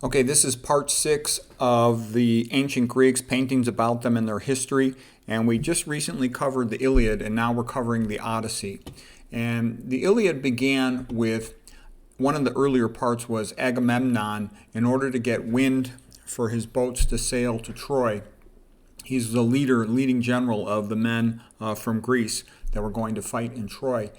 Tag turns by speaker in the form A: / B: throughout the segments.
A: Okay, this is part 6 of the ancient Greeks, paintings about them and their history. And we just recently covered the Iliad, and now we're covering the Odyssey. And the Iliad began with one of the earlier parts was Agamemnon, in order to get wind for his boats to sail to Troy. He's the leading general of the men from Greece that were going to fight in Troy.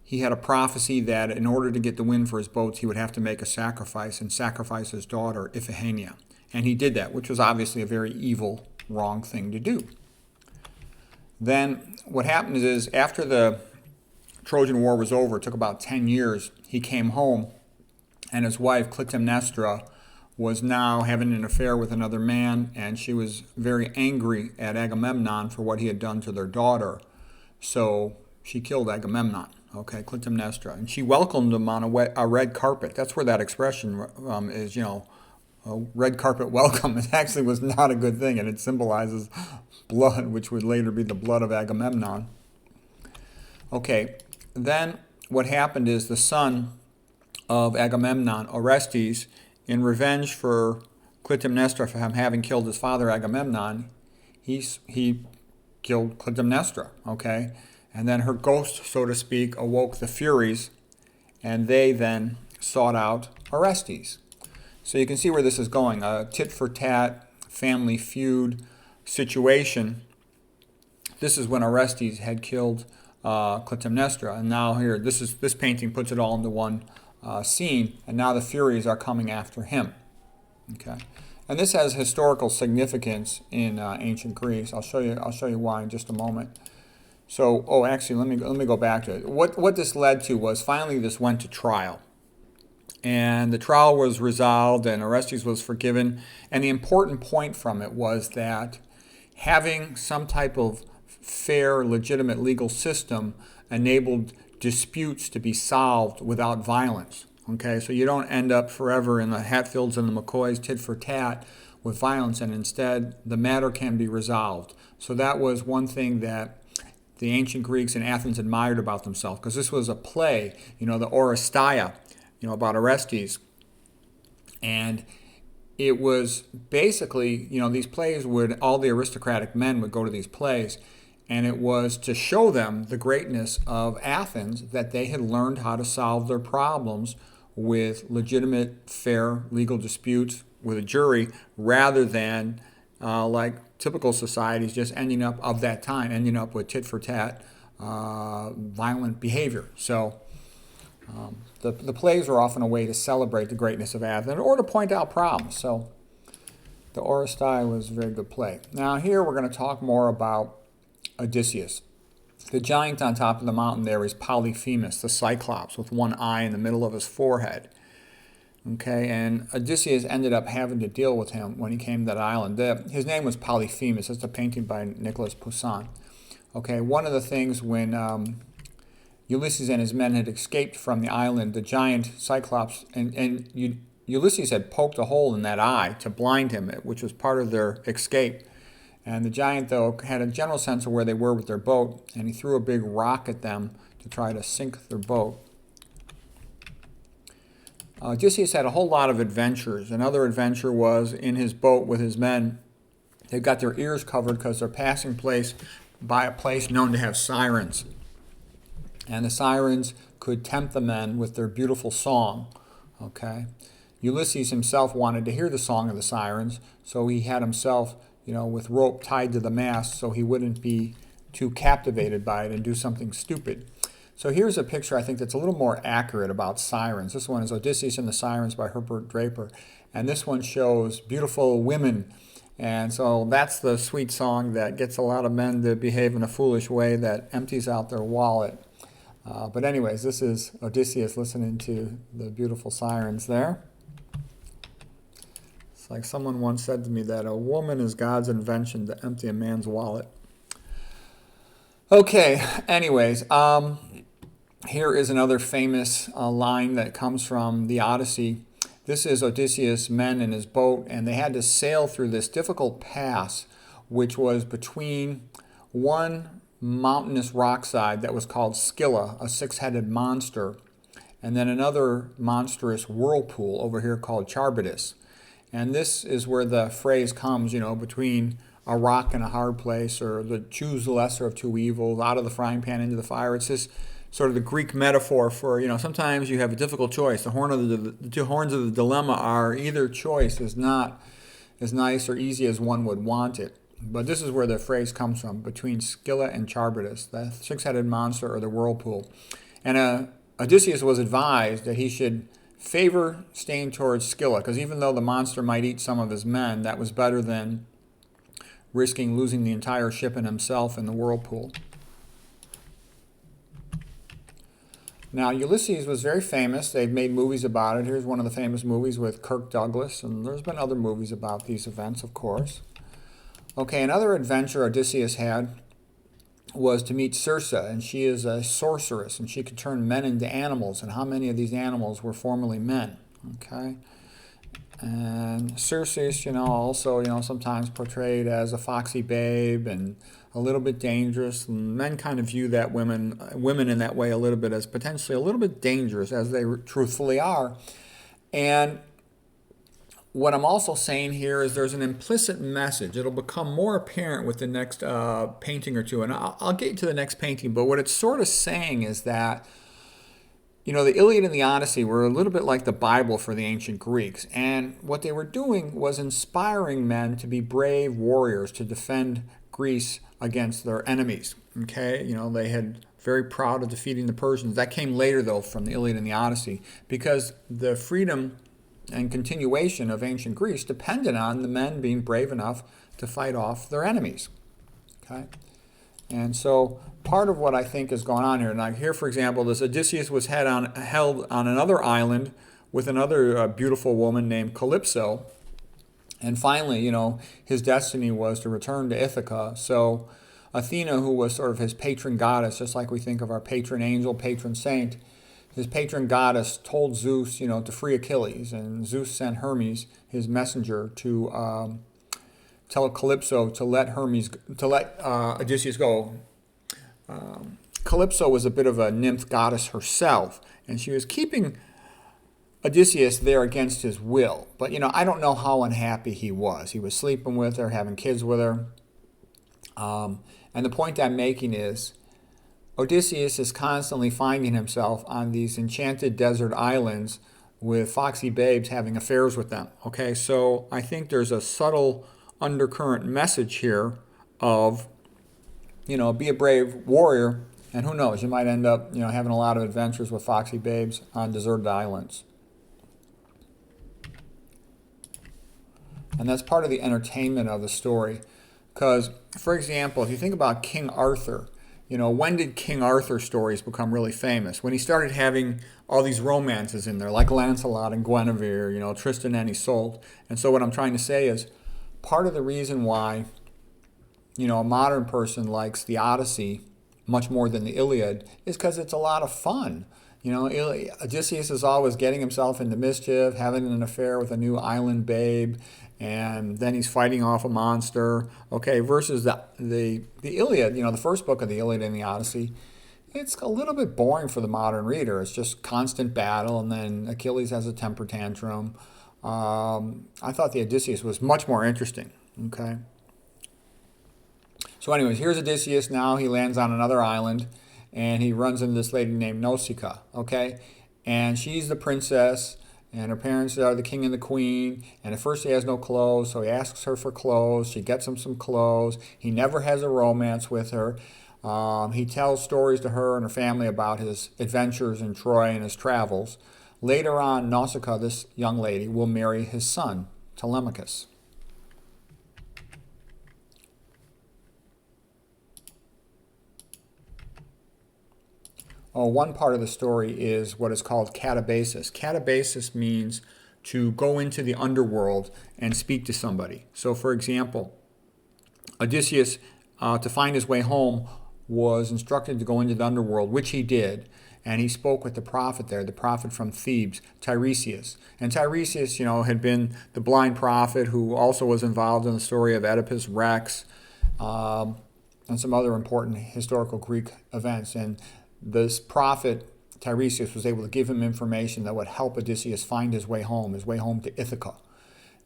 A: He had a prophecy that in order to get the wind for his boats, he would have to make a sacrifice and sacrifice his daughter, Iphigenia. And he did that, which was obviously a very evil, wrong thing to do. Then what happened is after the Trojan War was over, it took about 10 years, he came home, and his wife, Clytemnestra, was now having an affair with another man, and she was very angry at Agamemnon for what he had done to their daughter. So she killed Agamemnon. Okay, Clytemnestra, and she welcomed him on a red carpet. That's where that expression is, a red carpet welcome. It actually was not a good thing, and it symbolizes blood, which would later be the blood of Agamemnon. Okay, then what happened is the son of Agamemnon, Orestes, in revenge for Clytemnestra for him having killed his father Agamemnon, he killed Clytemnestra, okay? And then her ghost, so to speak, awoke the Furies, and they then sought out Orestes. So you can see where this is going, a tit-for-tat family feud situation. This is when Orestes had killed Clytemnestra, and now here, this painting puts it all into one scene, and now the Furies are coming after him. Okay, and this has historical significance in ancient Greece. I'll show you why in just a moment. So, actually, let me go back to it. What this led to was finally this went to trial, and the trial was resolved, and Orestes was forgiven. And the important point from it was that having some type of fair, legitimate legal system enabled disputes to be solved without violence. Okay, so you don't end up forever in the Hatfields and the McCoys tit for tat with violence, and instead the matter can be resolved. So that was one thing that the ancient Greeks in Athens admired about themselves, because this was a play, the Oresteia, about Orestes. And it was basically, these plays all the aristocratic men would go to these plays, and it was to show them the greatness of Athens, that they had learned how to solve their problems with legitimate, fair legal disputes with a jury, rather than like typical societies just ending up with tit-for-tat violent behavior. So the plays were often a way to celebrate the greatness of Athens or to point out problems. So the Oresteia was a very good play. Now here we're going to talk more about Odysseus. The giant on top of the mountain there is Polyphemus, the Cyclops, with one eye in the middle of his forehead. Okay, and Odysseus ended up having to deal with him when he came to that island. His name was Polyphemus. It's a painting by Nicholas Poussin. Okay, one of the things when Ulysses and his men had escaped from the island, the giant Cyclops, and Ulysses had poked a hole in that eye to blind him, which was part of their escape. And the giant, though, had a general sense of where they were with their boat, and he threw a big rock at them to try to sink their boat. Odysseus had a whole lot of adventures. Another adventure was in his boat with his men. They've got their ears covered because they're passing by a place known to have sirens. And the sirens could tempt the men with their beautiful song. Okay, Ulysses himself wanted to hear the song of the sirens, so he had himself, with rope tied to the mast so he wouldn't be too captivated by it and do something stupid. So here's a picture I think that's a little more accurate about sirens. This one is Odysseus and the Sirens by Herbert Draper. And this one shows beautiful women. And so that's the sweet song that gets a lot of men to behave in a foolish way that empties out their wallet. But anyways, this is Odysseus listening to the beautiful sirens there. It's like someone once said to me that a woman is God's invention to empty a man's wallet. Okay, anyways, here is another famous line that comes from the Odyssey. This is Odysseus' men in his boat, and they had to sail through this difficult pass, which was between one mountainous rockside that was called Scylla, a six-headed monster, and then another monstrous whirlpool over here called Charybdis. And this is where the phrase comes, between a rock and a hard place, or the choose the lesser of two evils, out of the frying pan into the fire. It's this sort of the Greek metaphor for, sometimes you have a difficult choice. The two horns of the dilemma are either choice is not as nice or easy as one would want it. But this is where the phrase comes from, between Scylla and Charybdis, the six-headed monster or the whirlpool. And Odysseus was advised that he should favor staying towards Scylla, because even though the monster might eat some of his men, that was better than risking losing the entire ship and himself in the whirlpool. Now, Ulysses was very famous. They've made movies about it. Here's one of the famous movies with Kirk Douglas, and there's been other movies about these events, of course. Okay, another adventure Odysseus had was to meet Circe, and she is a sorceress, and she could turn men into animals, and how many of these animals were formerly men, okay? And Circe, also, sometimes portrayed as a foxy babe and a little bit dangerous, and men kind of view that women in that way a little bit as potentially a little bit dangerous, as they truthfully are. And what I'm also saying here is there's an implicit message. It'll become more apparent with the next painting or two, and I'll get to the next painting, but what it's sort of saying is that, the Iliad and the Odyssey were a little bit like the Bible for the ancient Greeks, and what they were doing was inspiring men to be brave warriors to defend Greece against their enemies, okay? They had very proud of defeating the Persians. That came later, though, from the Iliad and the Odyssey, because the freedom and continuation of ancient Greece depended on the men being brave enough to fight off their enemies. Okay? And so part of what I think is going on here, now here, for example, this Odysseus was held on another island with another beautiful woman named Calypso. And finally, his destiny was to return to Ithaca. So Athena, who was sort of his patron goddess, just like we think of our patron angel, patron saint, his patron goddess told Zeus, to free Achilles, and Zeus sent Hermes, his messenger, to tell Calypso to let Odysseus go. Calypso was a bit of a nymph goddess herself, and she was keeping Odysseus there against his will. But I don't know how unhappy he was. He was sleeping with her, having kids with her. And the point I'm making is, Odysseus is constantly finding himself on these enchanted desert islands with foxy babes having affairs with them. Okay, so I think there's a subtle undercurrent message here of, be a brave warrior, and who knows, you might end up, having a lot of adventures with foxy babes on deserted islands. And that's part of the entertainment of the story. Because, for example, if you think about King Arthur, when did King Arthur stories become really famous? When he started having all these romances in there, like Lancelot and Guinevere, Tristan and Isolde. And so what I'm trying to say is, part of the reason why, a modern person likes the Odyssey much more than the Iliad is because it's a lot of fun. Odysseus is always getting himself into mischief, having an affair with a new island babe, and then he's fighting off a monster. Okay, versus the Iliad, the first book of the Iliad and the Odyssey, it's a little bit boring for the modern reader. It's just constant battle, and then Achilles has a temper tantrum. I thought the Odysseus was much more interesting. Okay. So anyways, here's Odysseus now. He lands on another island, and he runs into this lady named Nausicaa, okay? And she's the princess, and her parents are the king and the queen, and at first he has no clothes, so he asks her for clothes. She gets him some clothes. He never has a romance with her. He tells stories to her and her family about his adventures in Troy and his travels. Later on, Nausicaa, this young lady, will marry his son, Telemachus. One part of the story is what is called catabasis. Catabasis means to go into the underworld and speak to somebody. So, for example, Odysseus, to find his way home, was instructed to go into the underworld, which he did. And he spoke with the prophet there, the prophet from Thebes, Tiresias. And Tiresias, had been the blind prophet who also was involved in the story of Oedipus Rex and some other important historical Greek events. And this prophet, Tiresias was able to give him information that would help Odysseus find his way home to Ithaca.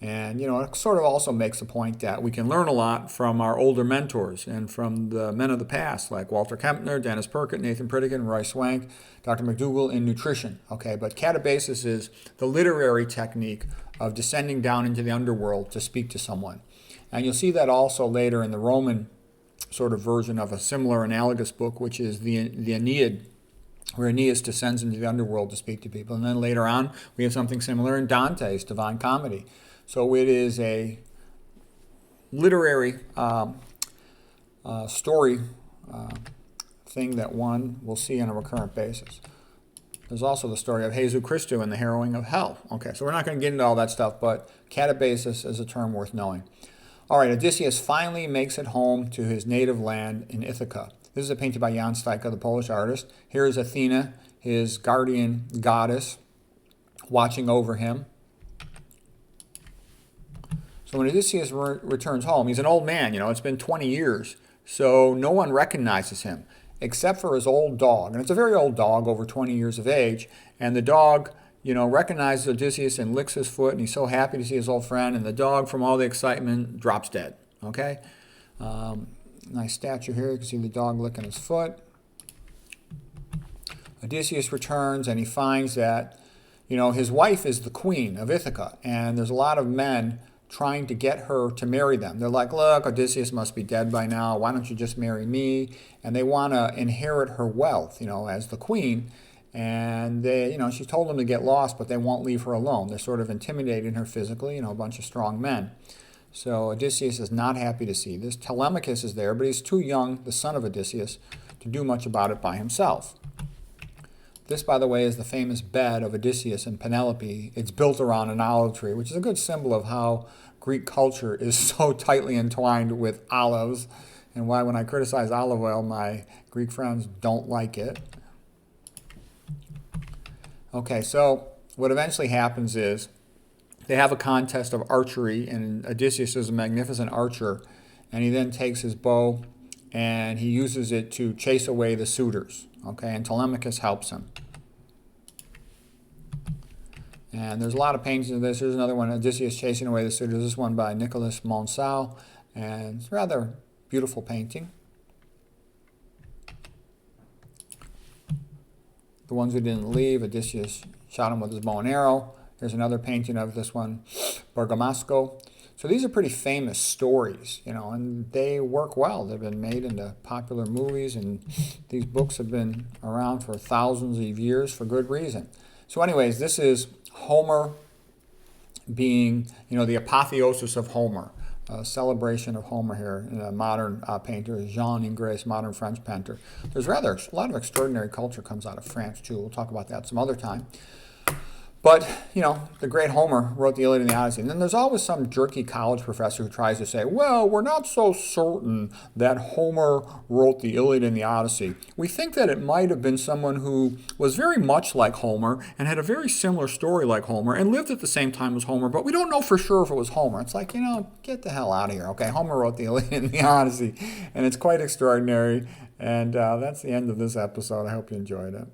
A: And, it sort of also makes the point that we can learn a lot from our older mentors and from the men of the past, like Walter Kempner, Dennis Perkett, Nathan Pritikin, Roy Swank, Dr. McDougall in nutrition. Okay, but catabasis is the literary technique of descending down into the underworld to speak to someone. And you'll see that also later in the Roman sort of version of a similar analogous book, which is the Aeneid, where Aeneas descends into the underworld to speak to people. And then later on, we have something similar in Dante's Divine Comedy. So it is a literary story thing that one will see on a recurrent basis. There's also the story of Jesus Christo and the harrowing of hell. Okay, so we're not going to get into all that stuff, but catabasis is a term worth knowing. All right, Odysseus finally makes it home to his native land in Ithaca. This is a painting by Jan Stejka, the Polish artist. Here is Athena, his guardian goddess, watching over him. So when Odysseus returns home, he's an old man, it's been 20 years. So no one recognizes him except for his old dog. And it's a very old dog, over 20 years of age. And the dog, recognizes Odysseus and licks his foot, and he's so happy to see his old friend. And the dog, from all the excitement, drops dead. Okay? Nice statue here. You can see the dog licking his foot. Odysseus returns, and he finds that, his wife is the queen of Ithaca. And there's a lot of men trying to get her to marry them. They're like, look, Odysseus must be dead by now. Why don't you just marry me? And they want to inherit her wealth, as the queen. And they, she told them to get lost, but they won't leave her alone. They're sort of intimidating her physically, a bunch of strong men. So Odysseus is not happy to see this. Telemachus is there, but he's too young, the son of Odysseus, to do much about it by himself. This, by the way, is the famous bed of Odysseus and Penelope. It's built around an olive tree, which is a good symbol of how Greek culture is so tightly entwined with olives, and why when I criticize olive oil, my Greek friends don't like it. Okay, so what eventually happens is they have a contest of archery, and Odysseus is a magnificent archer, and he then takes his bow and he uses it to chase away the suitors. Okay, and Telemachus helps him. And there's a lot of paintings of this. Here's another one, Odysseus chasing away the suitors. This one by Nicolas Monsal, and it's a rather beautiful painting. The ones who didn't leave, Odysseus shot him with his bow and arrow. Here's another painting of this one, Bergamasco. So these are pretty famous stories, and they work well. They've been made into popular movies, and these books have been around for thousands of years for good reason. So anyways, this is Homer being, the apotheosis of Homer, a celebration of Homer here in a modern painter, Jean Ingres, modern French painter. There's rather a lot of extraordinary culture comes out of France, too. We'll talk about that some other time. But, the great Homer wrote the Iliad and the Odyssey. And then there's always some jerky college professor who tries to say, well, we're not so certain that Homer wrote the Iliad and the Odyssey. We think that it might have been someone who was very much like Homer and had a very similar story like Homer and lived at the same time as Homer, but we don't know for sure if it was Homer. It's like, get the hell out of here. Okay, Homer wrote the Iliad and the Odyssey, and it's quite extraordinary. And that's the end of this episode. I hope you enjoyed it.